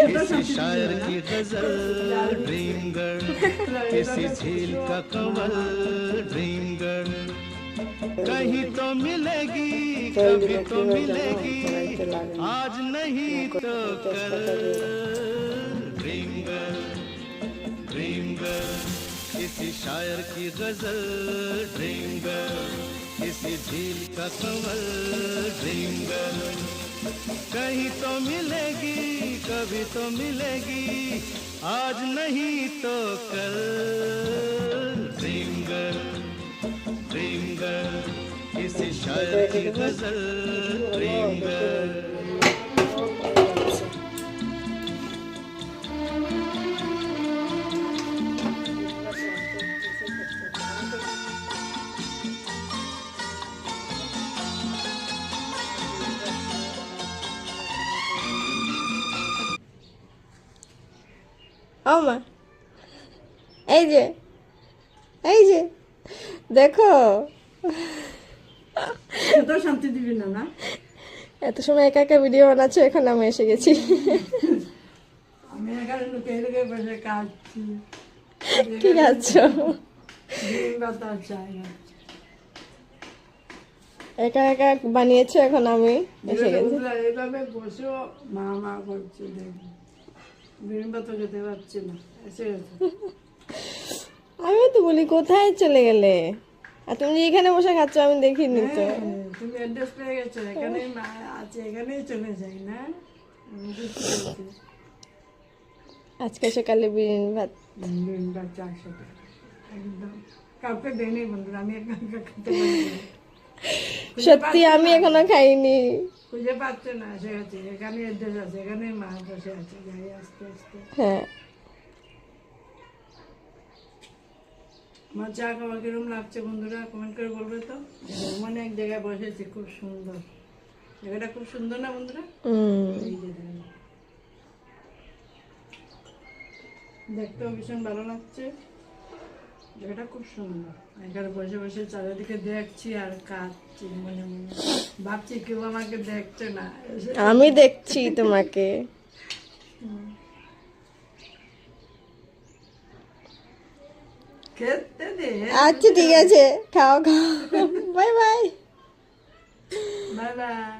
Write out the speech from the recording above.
किसी शायर की गजल ड्रीम गर्ल, किसी झील का कमल ड्रीम गर्ल, कहीं तो मिलेगी कभी तो मिलेगी, आज नहीं तो कल ड्रीम गर्ल, ड्रीम गर्ल, किसी शायर की गजल ड्रीम गर्ल, किसी झील का कमल ड्रीम गर्ल, कहीं तो मिलेगी कभी तो मिलेगी, आज नहीं तो कल ड्रीम गर्ल, ड्रीम गर्ल, किसी शायर की गजल ड्रीम गर्ल। আমা এই যে দেখো তো শান্তি দিবি না না এত সময় একা একা ভিডিও বানাচ্ছো, এখন আমি এসে গেছি। আমি এখানে লুকিয়ে লুকিয়ে বসে কাঁদছি। কি খাচ্ছো? ডিম বাতা চাই একা একা বানিয়েছো, এখন আমি এসে গেছি। এইভাবে বসেও মা মা করছে, দেখি ডিম বাতা খেতে পারছি না, এসে গেছে। আমি তো বলি কোথায় চলে গেলে, আর তুমি যে এখানে বসে খাচ্ছ আমি দেখিনি তো। তুমি অ্যাড্রেস পেয়ে গেছো, এখানেই মা আছে, এখানেই চলে যাই না। আজকে সকালে বিরিয়ানি ভাত, ডিম বাচ্চা একসাথে একদম কাউকে দেয়নি বন্ধুরা, আমি একা একা খেতে পারি না। সত্যি আমি এখনো খাইনি। খুঁজে পাচ্ছে না, এসে গেছে, এখানে অ্যাড্রেস আছে, এখানে মা বসে আছে, যাই আস্তে আস্তে। হ্যাঁ, আমার চা খাওয়া কিরম লাগছে বন্ধুরা কমেন্ট করে বলবে তো। মানে এক জায়গায় বসেছি, খুব সুন্দর জায়গাটা, খুব সুন্দর না বন্ধুরা? এই যে দেখতেও ভীষণ ভালো লাগছে, জায়গাটা খুব সুন্দর। এখানে বসে বসে চারিদিকে দেখছি আর কাঁদছি, মনে মনে ভাবছি কেউ আমাকে দেখছে না। আমি দেখছি তোমাকে। খেতে দে। আচ্ছা ঠিক আছে, খাও খাও, বাই বাই। Bye bye.